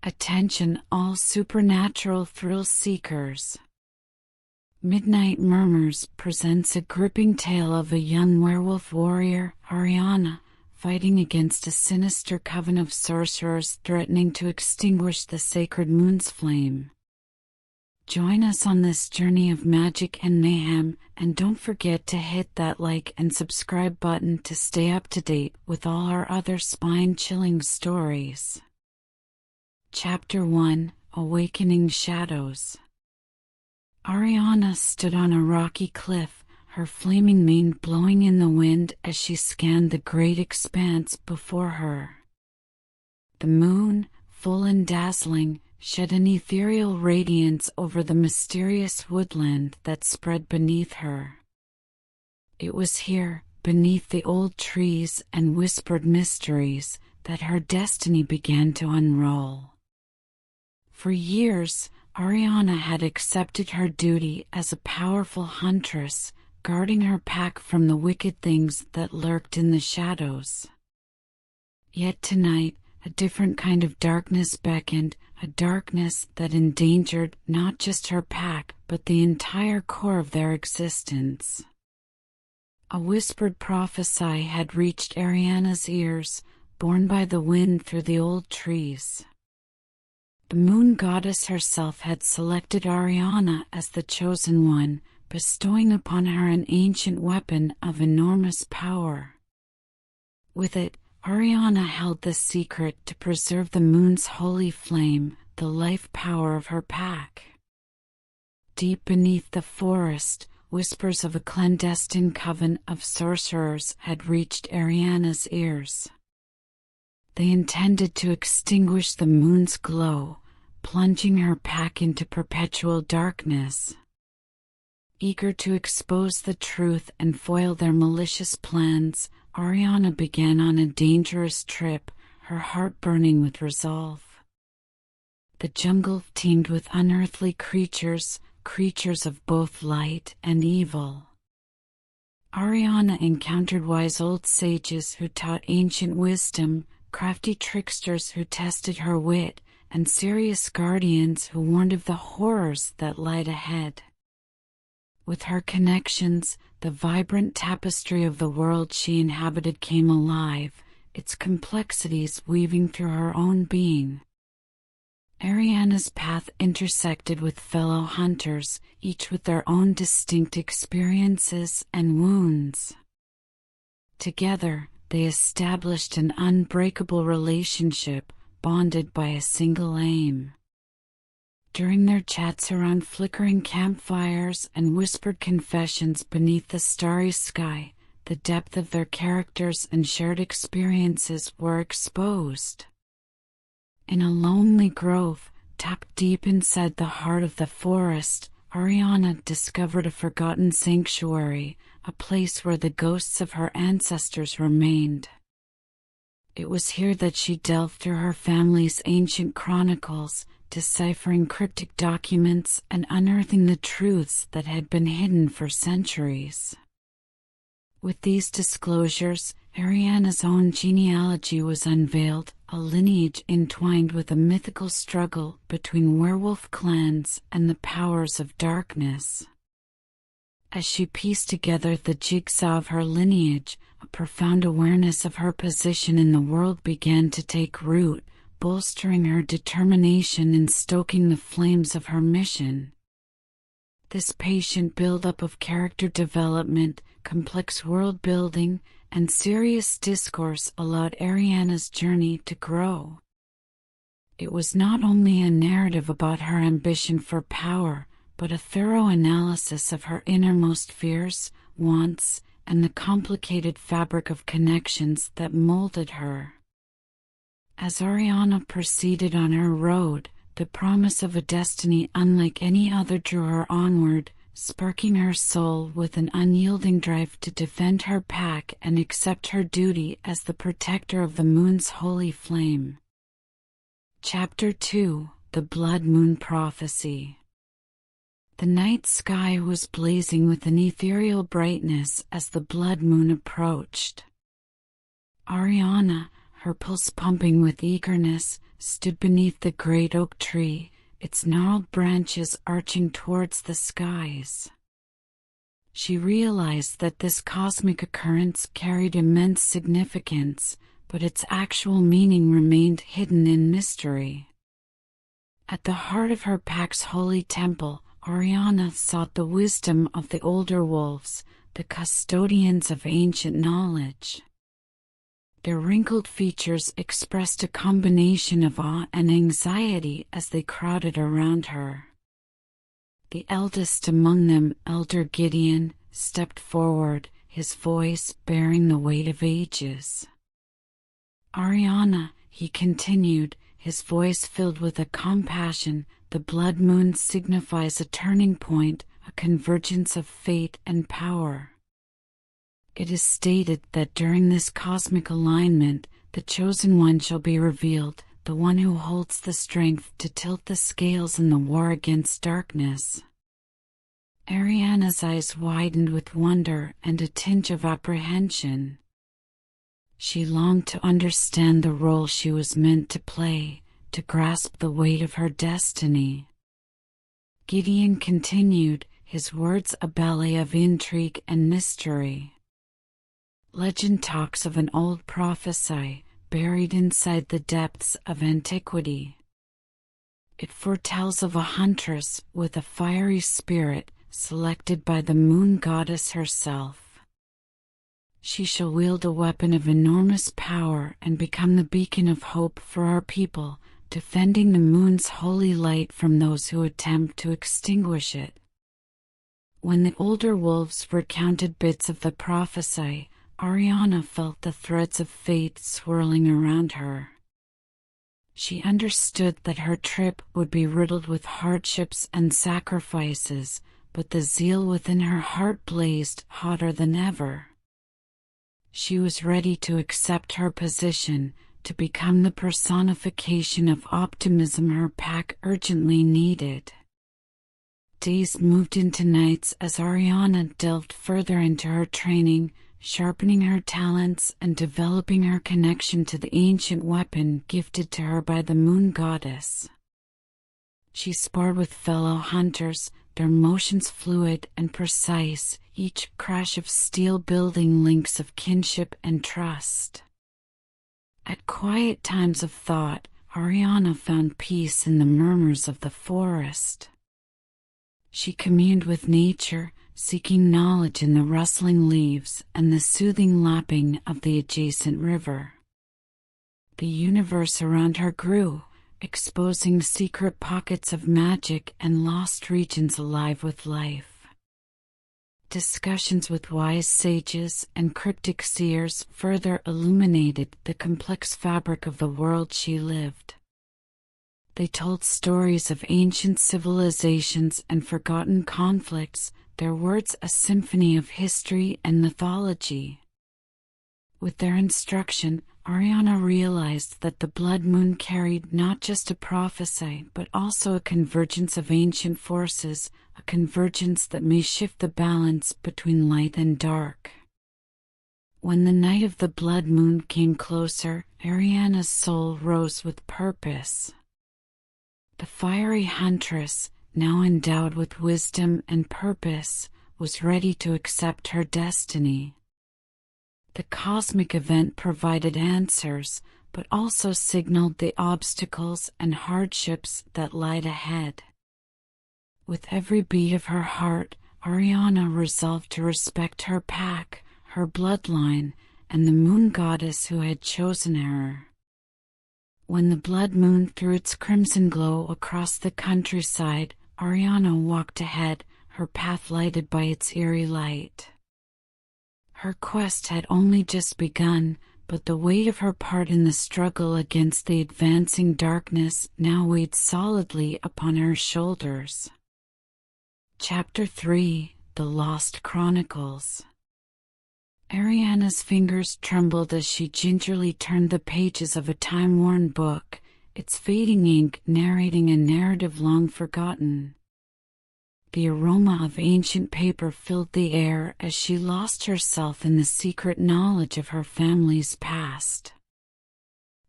Attention all supernatural thrill seekers. Midnight Murmurs presents a gripping tale of a young werewolf warrior, Ariana, fighting against a sinister coven of sorcerers threatening to extinguish the sacred moon's flame. Join us on this journey of magic and mayhem, and don't forget to hit that like and subscribe button to stay up to date with all our other spine-chilling stories. Chapter 1: Awakening Shadows. Ariana stood on a rocky cliff, her flaming mane blowing in the wind as she scanned the great expanse before her. The moon, full and dazzling, shed an ethereal radiance over the mysterious woodland that spread beneath her. It was here, beneath the old trees and whispered mysteries, that her destiny began to unroll. For years, Ariana had accepted her duty as a powerful huntress, guarding her pack from the wicked things that lurked in the shadows. Yet tonight, a different kind of darkness beckoned, a darkness that endangered not just her pack but the entire core of their existence. A whispered prophecy had reached Ariana's ears, borne by the wind through the old trees. The moon goddess herself had selected Ariana as the chosen one, bestowing upon her an ancient weapon of enormous power. With it, Ariana held the secret to preserve the moon's holy flame, the life power of her pack. Deep beneath the forest, whispers of a clandestine coven of sorcerers had reached Ariana's ears. They intended to extinguish the moon's glow, plunging her pack into perpetual darkness. Eager to expose the truth and foil their malicious plans, Ariana began on a dangerous trip, her heart burning with resolve. The jungle teemed with unearthly creatures of both light and evil. Ariana encountered wise old sages who taught ancient wisdom, crafty tricksters who tested her wit, and serious guardians who warned of the horrors that lied ahead. With her connections, the vibrant tapestry of the world she inhabited came alive, its complexities weaving through her own being. Ariana's path intersected with fellow hunters, each with their own distinct experiences and wounds. Together, they established an unbreakable relationship, bonded by a single aim. During their chats around flickering campfires and whispered confessions beneath the starry sky, the depth of their characters and shared experiences were exposed. In a lonely grove, tucked deep inside the heart of the forest, Ariana discovered a forgotten sanctuary, a place where the ghosts of her ancestors remained. It was here that she delved through her family's ancient chronicles, deciphering cryptic documents and unearthing the truths that had been hidden for centuries. With these disclosures, Ariana's own genealogy was unveiled, a lineage entwined with a mythical struggle between werewolf clans and the powers of darkness. As she pieced together the jigsaw of her lineage, a profound awareness of her position in the world began to take root, bolstering her determination and stoking the flames of her mission. This patient build-up of character development, complex world-building, and serious discourse allowed Ariana's journey to grow. It was not only a narrative about her ambition for power, but a thorough analysis of her innermost fears, wants, and the complicated fabric of connections that molded her. As Ariana proceeded on her road, the promise of a destiny unlike any other drew her onward, sparking her soul with an unyielding drive to defend her pack and accept her duty as the protector of the moon's holy flame. Chapter 2: The Blood Moon Prophecy. The night sky was blazing with an ethereal brightness as the blood moon approached. Ariana, her pulse pumping with eagerness, stood beneath the great oak tree, its gnarled branches arching towards the skies. She realized that this cosmic occurrence carried immense significance, but its actual meaning remained hidden in mystery. At the heart of her pack's holy temple, Ariana sought the wisdom of the older wolves, the custodians of ancient knowledge. Their wrinkled features expressed a combination of awe and anxiety as they crowded around her. The eldest among them, Elder Gideon, stepped forward, his voice bearing the weight of ages. "Ariana," he continued, his voice filled with a compassion, "the blood moon signifies a turning point, a convergence of fate and power. It is stated that during this cosmic alignment, the chosen one shall be revealed, the one who holds the strength to tilt the scales in the war against darkness." Ariana's eyes widened with wonder and a tinge of apprehension. She longed to understand the role she was meant to play, to grasp the weight of her destiny. Gideon continued, his words a ballet of intrigue and mystery. "Legend talks of an old prophecy buried inside the depths of antiquity. It foretells of a huntress with a fiery spirit selected by the moon goddess herself. She shall wield a weapon of enormous power and become the beacon of hope for our people, defending the moon's holy light from those who attempt to extinguish it." When the older wolves recounted bits of the prophecy, Ariana felt the threads of fate swirling around her. She understood that her trip would be riddled with hardships and sacrifices, but the zeal within her heart blazed hotter than ever. She was ready to accept her position, to become the personification of optimism her pack urgently needed. Days moved into nights as Ariana delved further into her training, sharpening her talents and developing her connection to the ancient weapon gifted to her by the moon goddess. She sparred with fellow hunters, their motions fluid and precise, each crash of steel building links of kinship and trust. At quiet times of thought, Ariana found peace in the murmurs of the forest. She communed with nature, seeking knowledge in the rustling leaves and the soothing lapping of the adjacent river. The universe around her grew, exposing secret pockets of magic and lost regions alive with life. Discussions with wise sages and cryptic seers further illuminated the complex fabric of the world she lived. They told stories of ancient civilizations and forgotten conflicts, their words a symphony of history and mythology. With their instruction, Ariana realized that the blood moon carried not just a prophecy, but also a convergence of ancient forces, a convergence that may shift the balance between light and dark. When the night of the blood moon came closer, Ariana's soul rose with purpose. The fiery huntress, now endowed with wisdom and purpose, was ready to accept her destiny. The cosmic event provided answers, but also signaled the obstacles and hardships that lied ahead. With every beat of her heart, Ariana resolved to respect her pack, her bloodline, and the moon goddess who had chosen her. When the blood moon threw its crimson glow across the countryside, Ariana walked ahead, her path lighted by its eerie light. Her quest had only just begun, but the weight of her part in the struggle against the advancing darkness now weighed solidly upon her shoulders. Chapter 3: The Lost Chronicles. Ariana's fingers trembled as she gingerly turned the pages of a time-worn book, its fading ink narrating a narrative long forgotten. The aroma of ancient paper filled the air as she lost herself in the secret knowledge of her family's past.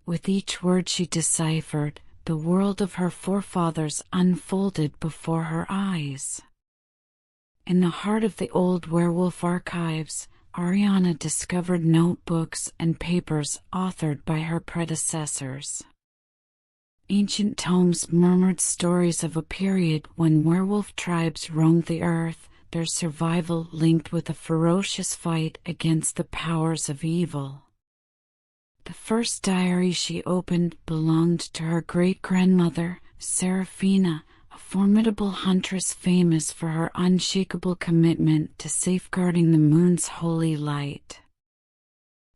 With each word she deciphered, the world of her forefathers unfolded before her eyes. In the heart of the old werewolf archives, Ariana discovered notebooks and papers authored by her predecessors. Ancient tomes murmured stories of a period when werewolf tribes roamed the earth, their survival linked with a ferocious fight against the powers of evil. The first diary she opened belonged to her great-grandmother, Serafina, a formidable huntress famous for her unshakable commitment to safeguarding the moon's holy light.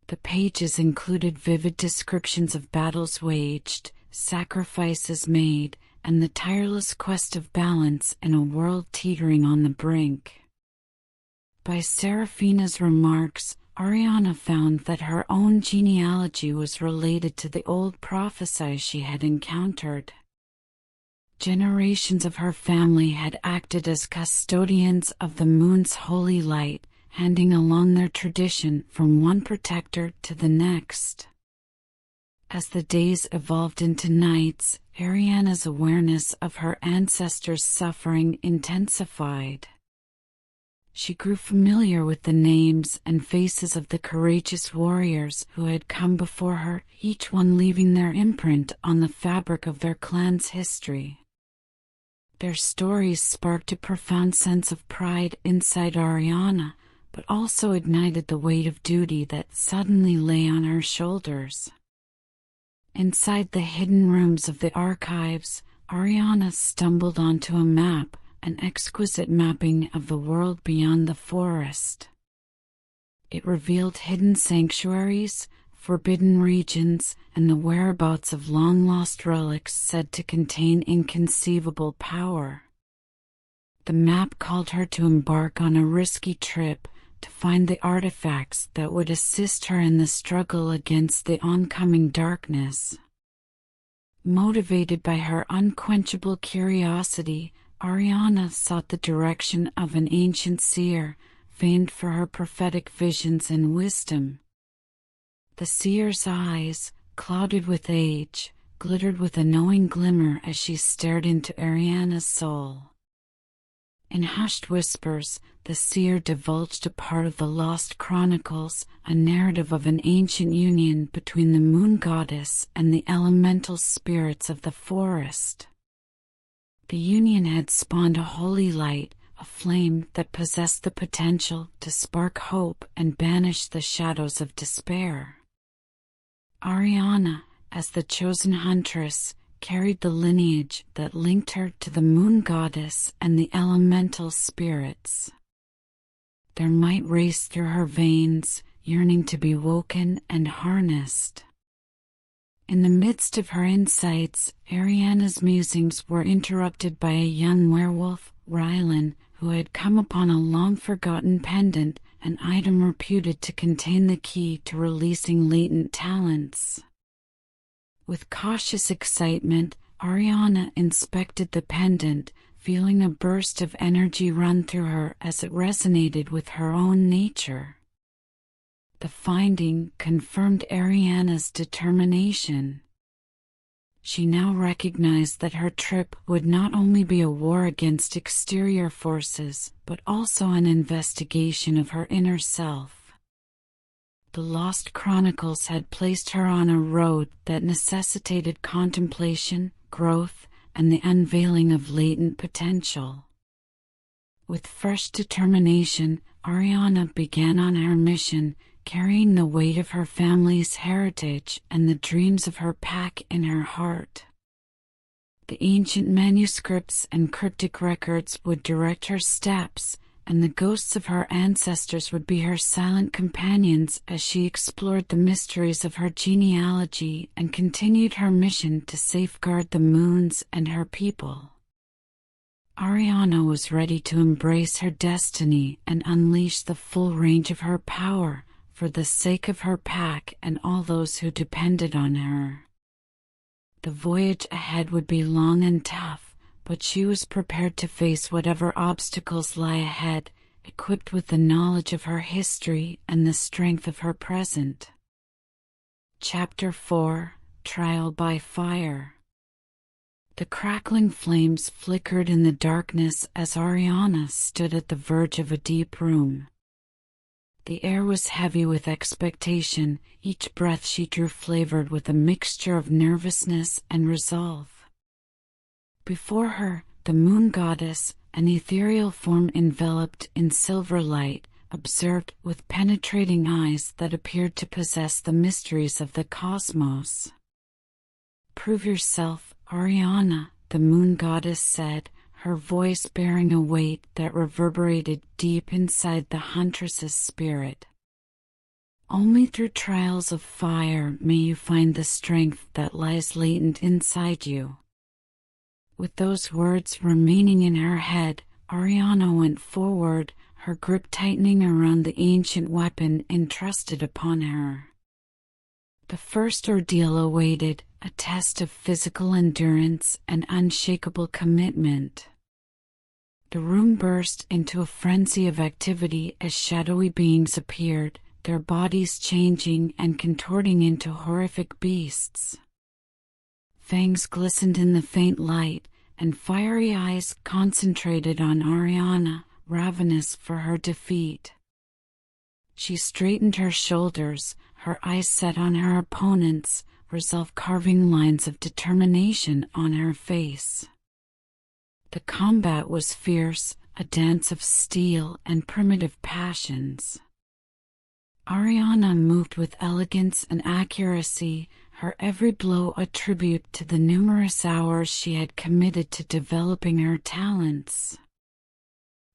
The pages included vivid descriptions of battles waged, sacrifices made, and the tireless quest of balance in a world teetering on the brink. By Serafina's remarks, Ariana found that her own genealogy was related to the old prophecies she had encountered. Generations of her family had acted as custodians of the moon's holy light, handing along their tradition from one protector to the next. As the days evolved into nights, Ariana's awareness of her ancestors' suffering intensified. She grew familiar with the names and faces of the courageous warriors who had come before her, each one leaving their imprint on the fabric of their clan's history. Their stories sparked a profound sense of pride inside Ariana, but also ignited the weight of duty that suddenly lay on her shoulders. Inside the hidden rooms of the archives, Ariana stumbled onto a map, an exquisite mapping of the world beyond the forest. It revealed hidden sanctuaries, forbidden regions, and the whereabouts of long-lost relics said to contain inconceivable power. The map called her to embark on a risky trip to find the artifacts that would assist her in the struggle against the oncoming darkness. Motivated by her unquenchable curiosity, Ariana sought the direction of an ancient seer, famed for her prophetic visions and wisdom. The seer's eyes, clouded with age, glittered with a knowing glimmer as she stared into Ariana's soul. In hushed whispers, the seer divulged a part of the Lost Chronicles, a narrative of an ancient union between the moon goddess and the elemental spirits of the forest. The union had spawned a holy light, a flame that possessed the potential to spark hope and banish the shadows of despair. Ariana, as the chosen huntress, carried the lineage that linked her to the moon goddess and the elemental spirits. Their might raced through her veins, yearning to be woken and harnessed. In the midst of her insights, Ariana's musings were interrupted by a young werewolf, Rylan, who had come upon a long-forgotten pendant, an item reputed to contain the key to releasing latent talents. With cautious excitement, Ariana inspected the pendant, feeling a burst of energy run through her as it resonated with her own nature. The finding confirmed Ariana's determination. She now recognized that her trip would not only be a war against exterior forces, but also an investigation of her inner self. The Lost Chronicles had placed her on a road that necessitated contemplation, growth, and the unveiling of latent potential. With fresh determination, Ariana began on her mission, carrying the weight of her family's heritage and the dreams of her pack in her heart. The ancient manuscripts and cryptic records would direct her steps, and the ghosts of her ancestors would be her silent companions as she explored the mysteries of her genealogy and continued her mission to safeguard the moons and her people. Ariana was ready to embrace her destiny and unleash the full range of her power for the sake of her pack and all those who depended on her. The voyage ahead would be long and tough, but she was prepared to face whatever obstacles lie ahead, equipped with the knowledge of her history and the strength of her present. Chapter 4: Trial by Fire. The crackling flames flickered in the darkness as Ariana stood at the verge of a deep room. The air was heavy with expectation, each breath she drew flavored with a mixture of nervousness and resolve. Before her, the moon goddess, an ethereal form enveloped in silver light, observed with penetrating eyes that appeared to possess the mysteries of the cosmos. "Prove yourself, Ariana," the moon goddess said, her voice bearing a weight that reverberated deep inside the huntress's spirit. "Only through trials of fire may you find the strength that lies latent inside you." With those words remaining in her head, Ariana went forward, her grip tightening around the ancient weapon entrusted upon her. The first ordeal awaited, a test of physical endurance and unshakable commitment. The room burst into a frenzy of activity as shadowy beings appeared, their bodies changing and contorting into horrific beasts. Fangs glistened in the faint light, and fiery eyes concentrated on Ariana, ravenous for her defeat. She straightened her shoulders, her eyes set on her opponents, resolve carving lines of determination on her face. The combat was fierce, a dance of steel and primitive passions. Ariana moved with elegance and accuracy, her every blow a tribute to the numerous hours she had committed to developing her talents.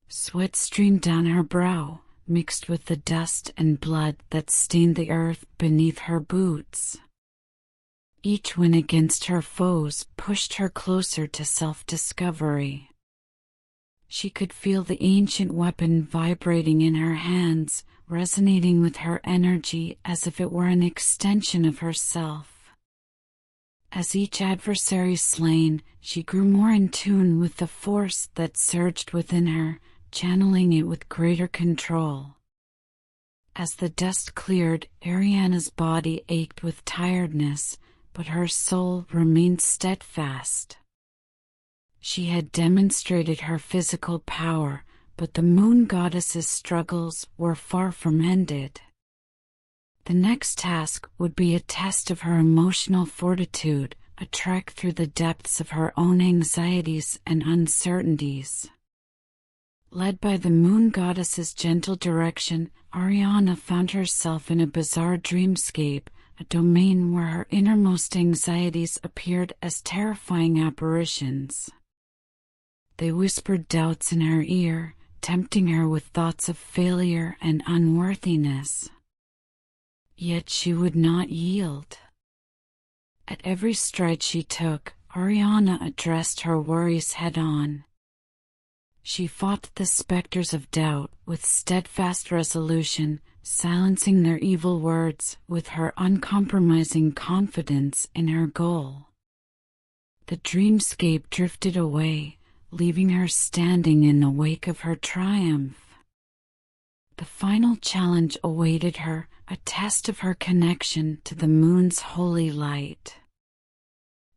Sweat streamed down her brow, mixed with the dust and blood that stained the earth beneath her boots. Each win against her foes pushed her closer to self-discovery. She could feel the ancient weapon vibrating in her hands, resonating with her energy as if it were an extension of herself. As each adversary slain, she grew more in tune with the force that surged within her, channeling it with greater control. As the dust cleared, Ariana's body ached with tiredness, but her soul remained steadfast. She had demonstrated her physical power, but the moon goddess's struggles were far from ended. The next task would be a test of her emotional fortitude, a trek through the depths of her own anxieties and uncertainties. Led by the moon goddess's gentle direction, Ariana found herself in a bizarre dreamscape, a domain where her innermost anxieties appeared as terrifying apparitions. They whispered doubts in her ear, tempting her with thoughts of failure and unworthiness. Yet she would not yield. At every stride she took, Ariana addressed her worries head-on. She fought the specters of doubt with steadfast resolution, silencing their evil words with her uncompromising confidence in her goal. The dreamscape drifted away, leaving her standing in the wake of her triumph. The final challenge awaited her, a test of her connection to the moon's holy light.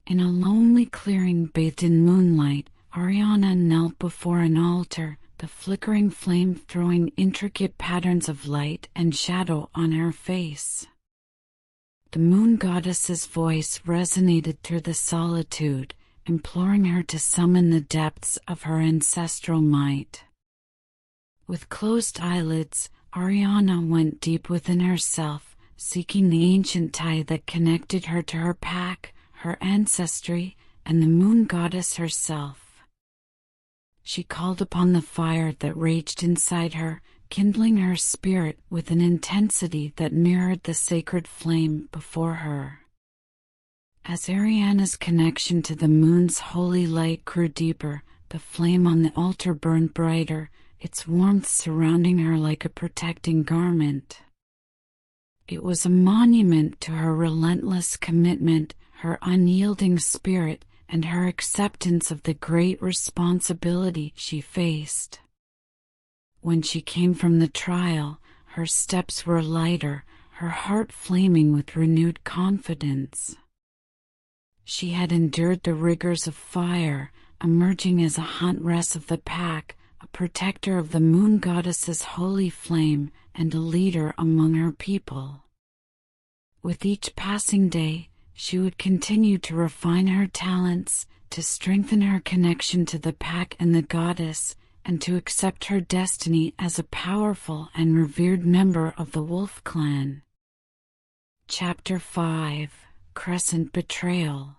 In a lonely clearing bathed in moonlight, Ariana knelt before an altar, the flickering flame throwing intricate patterns of light and shadow on her face. The moon goddess's voice resonated through the solitude, imploring her to summon the depths of her ancestral might. With closed eyelids, Ariana went deep within herself, seeking the ancient tie that connected her to her pack, her ancestry, and the moon goddess herself. She called upon the fire that raged inside her, kindling her spirit with an intensity that mirrored the sacred flame before her. As Ariana's connection to the moon's holy light grew deeper, the flame on the altar burned brighter, its warmth surrounding her like a protecting garment. It was a monument to her relentless commitment, her unyielding spirit, and her acceptance of the great responsibility she faced. When she came from the trial, her steps were lighter, her heart flaming with renewed confidence. She had endured the rigors of fire, emerging as a huntress of the pack, a protector of the moon goddess's holy flame, and a leader among her people. With each passing day, she would continue to refine her talents, to strengthen her connection to the pack and the goddess, and to accept her destiny as a powerful and revered member of the wolf clan. Chapter 5: Crescent Betrayal.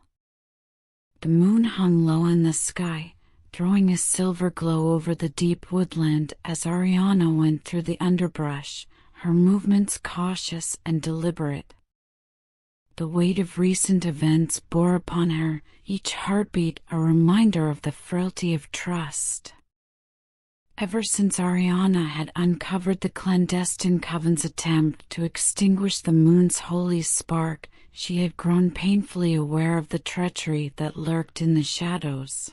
The moon hung low in the sky, throwing a silver glow over the deep woodland as Ariana went through the underbrush, her movements cautious and deliberate. The weight of recent events bore upon her, each heartbeat a reminder of the frailty of trust. Ever since Ariana had uncovered the clandestine coven's attempt to extinguish the moon's holy spark, she had grown painfully aware of the treachery that lurked in the shadows.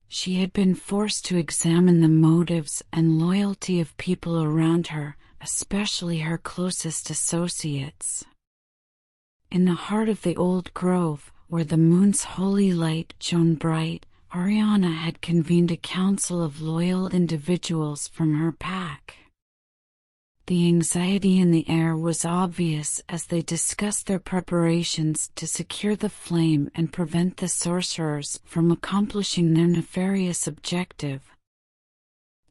She had been forced to examine the motives and loyalty of people around her, especially her closest associates. In the heart of the old grove, where the moon's holy light shone bright, Ariana had convened a council of loyal individuals from her pack. The anxiety in the air was obvious as they discussed their preparations to secure the flame and prevent the sorcerers from accomplishing their nefarious objective.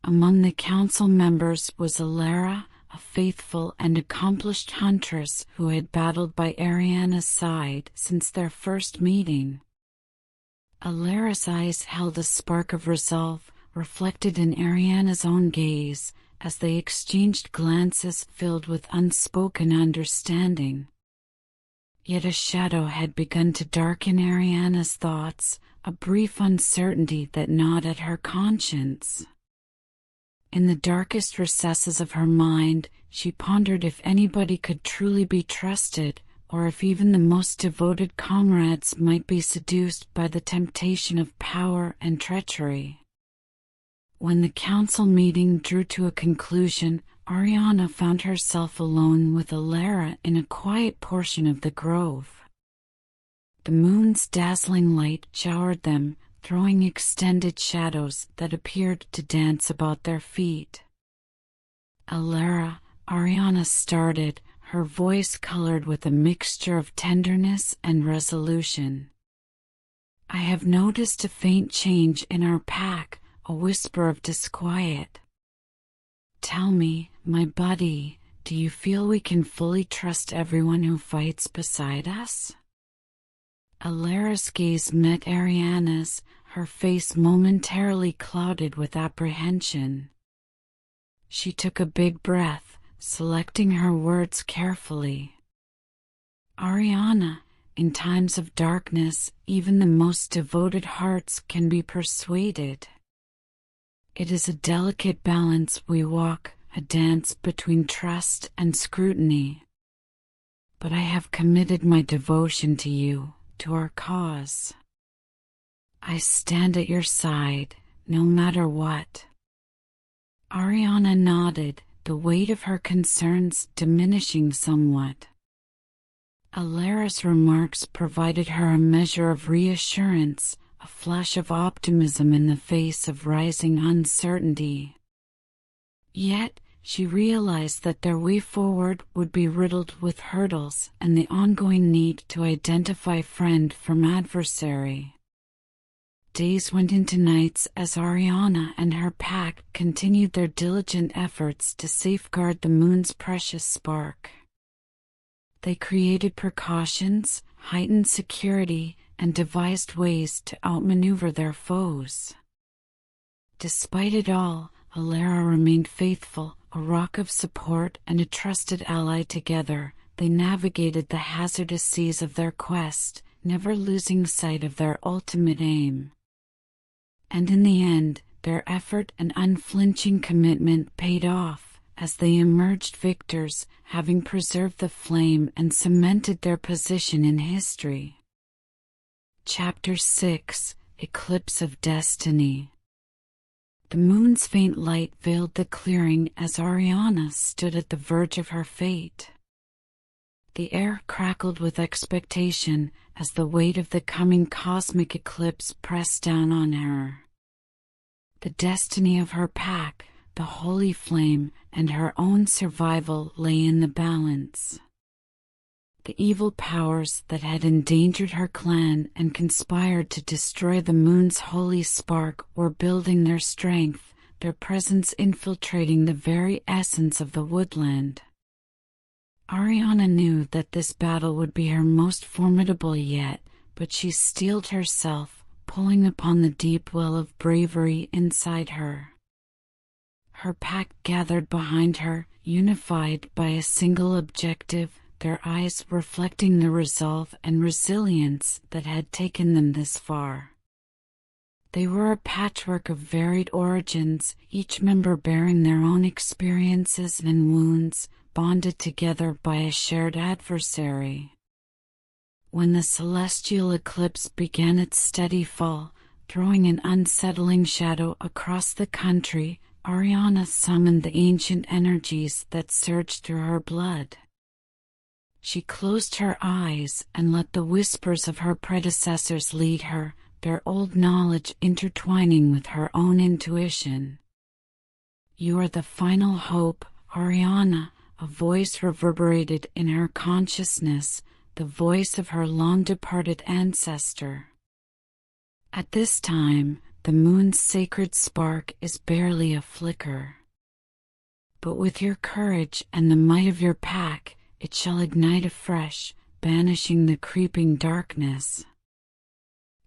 Among the council members was Alara, a faithful and accomplished huntress who had battled by Ariana's side since their first meeting. Alara's eyes held a spark of resolve, reflected in Ariana's own gaze, as they exchanged glances filled with unspoken understanding. Yet a shadow had begun to darken Ariana's thoughts, a brief uncertainty that gnawed at her conscience. In the darkest recesses of her mind, she pondered if anybody could truly be trusted, or if even the most devoted comrades might be seduced by the temptation of power and treachery. When the council meeting drew to a conclusion, Ariana found herself alone with Alara in a quiet portion of the grove. The moon's dazzling light showered them, throwing extended shadows that appeared to dance about their feet. Alara, Ariana started, her voice colored with a mixture of tenderness and resolution. "I have noticed a faint change in our pack, a whisper of disquiet. Tell me, my buddy, do you feel we can fully trust everyone who fights beside us?" Alara's gaze met Ariana's, her face momentarily clouded with apprehension. She took a big breath, selecting her words carefully. "Ariana, in times of darkness, even the most devoted hearts can be persuaded. It is a delicate balance we walk, a dance between trust and scrutiny. But I have committed my devotion to you, to our cause. I stand at your side, no matter what." Ariana nodded, the weight of her concerns diminishing somewhat. Alara's remarks provided her a measure of reassurance, a flash of optimism in the face of rising uncertainty. Yet, she realized that their way forward would be riddled with hurdles and the ongoing need to identify friend from adversary. Days went into nights as Ariana and her pack continued their diligent efforts to safeguard the moon's precious spark. They created precautions, heightened security, and devised ways to outmaneuver their foes. Despite it all, Alara remained faithful, a rock of support and a trusted ally. Together, they navigated the hazardous seas of their quest, never losing sight of their ultimate aim. And in the end, their effort and unflinching commitment paid off, as they emerged victors, having preserved the flame and cemented their position in history. Chapter 6: Eclipse of Destiny. The moon's faint light veiled the clearing as Ariana stood at the verge of her fate. The air crackled with expectation as the weight of the coming cosmic eclipse pressed down on her. The destiny of her pack, the holy flame, and her own survival lay in the balance. The evil powers that had endangered her clan and conspired to destroy the moon's holy spark were building their strength, their presence infiltrating the very essence of the woodland. Ariana knew that this battle would be her most formidable yet, but she steeled herself, pulling upon the deep well of bravery inside her. Her pack gathered behind her, unified by a single objective, their eyes reflecting the resolve and resilience that had taken them this far. They were a patchwork of varied origins, each member bearing their own experiences and wounds, bonded together by a shared adversary. When the celestial eclipse began its steady fall, throwing an unsettling shadow across the country, Ariana summoned the ancient energies that surged through her blood. She closed her eyes and let the whispers of her predecessors lead her, their old knowledge intertwining with her own intuition. "You are the final hope, Ariana," a voice reverberated in her consciousness, the voice of her long-departed ancestor. At this time, the moon's sacred spark is barely a flicker. But with your courage and the might of your pack, it shall ignite afresh, banishing the creeping darkness.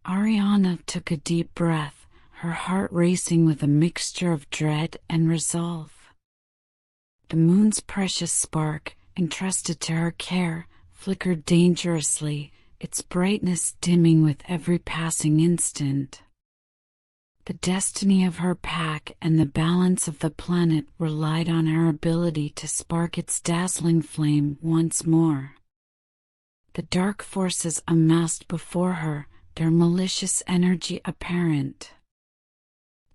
Ariana took a deep breath, her heart racing with a mixture of dread and resolve. The moon's precious spark, entrusted to her care, flickered dangerously, its brightness dimming with every passing instant. The destiny of her pack and the balance of the planet relied on her ability to spark its dazzling flame once more. The dark forces amassed before her, their malicious energy apparent.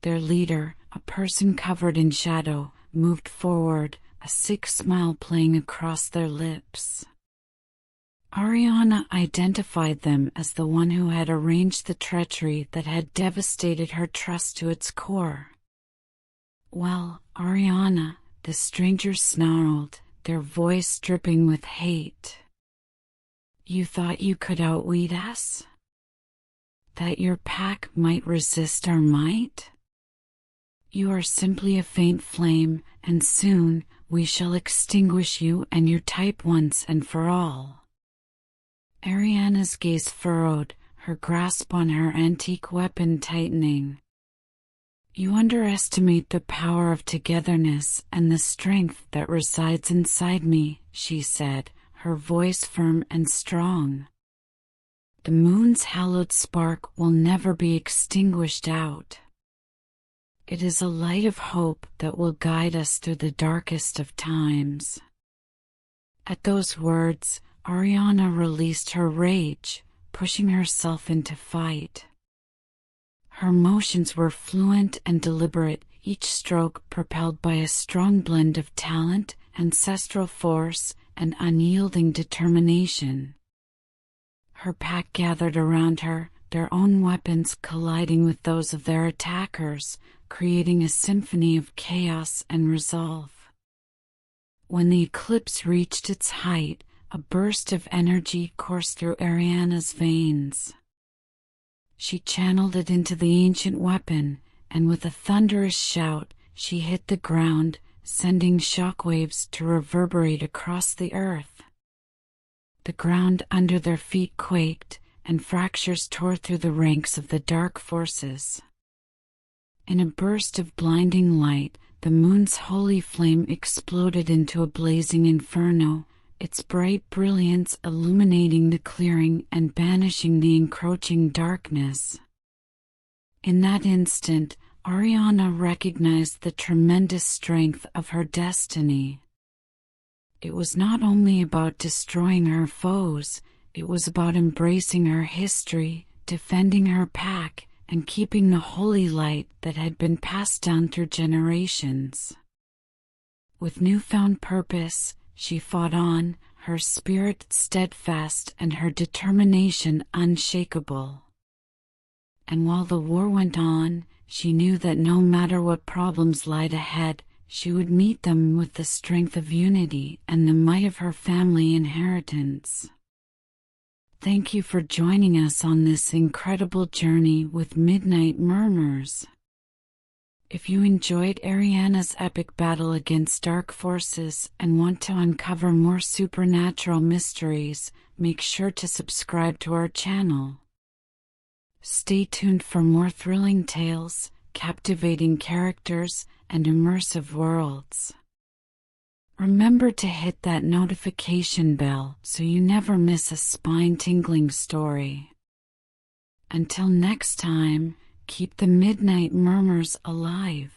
Their leader, a person covered in shadow, moved forward, a sick smile playing across their lips. Ariana identified them as the one who had arranged the treachery that had devastated her trust to its core. "Well, Ariana," the strangers snarled, their voice dripping with hate. "You thought you could outwit us? That your pack might resist our might? You are simply a faint flame, and soon we shall extinguish you and your type once and for all." Ariana's gaze furrowed, her grasp on her antique weapon tightening. "You underestimate the power of togetherness and the strength that resides inside me," she said, her voice firm and strong. "The moon's hallowed spark will never be extinguished out. It is a light of hope that will guide us through the darkest of times." At those words, Ariana released her rage, pushing herself into fight. Her motions were fluent and deliberate, each stroke propelled by a strong blend of talent, ancestral force, and unyielding determination. Her pack gathered around her, their own weapons colliding with those of their attackers, creating a symphony of chaos and resolve. When the eclipse reached its height, a burst of energy coursed through Ariana's veins. She channeled it into the ancient weapon, and with a thunderous shout, she hit the ground, sending shockwaves to reverberate across the earth. The ground under their feet quaked, and fractures tore through the ranks of the dark forces. In a burst of blinding light, the moon's holy flame exploded into a blazing inferno, its bright brilliance illuminating the clearing and banishing the encroaching darkness. In that instant, Ariana recognized the tremendous strength of her destiny. It was not only about destroying her foes, it was about embracing her history, defending her pack, and keeping the holy light that had been passed down through generations. With newfound purpose, she fought on, her spirit steadfast and her determination unshakable. And while the war went on, she knew that no matter what problems lied ahead, she would meet them with the strength of unity and the might of her family inheritance. Thank you for joining us on this incredible journey with Midnight Murmurs. If you enjoyed Ariana's epic battle against dark forces and want to uncover more supernatural mysteries, make sure to subscribe to our channel. Stay tuned for more thrilling tales, captivating characters, and immersive worlds. Remember to hit that notification bell so you never miss a spine-tingling story. Until next time, keep the Midnight Murmurs alive.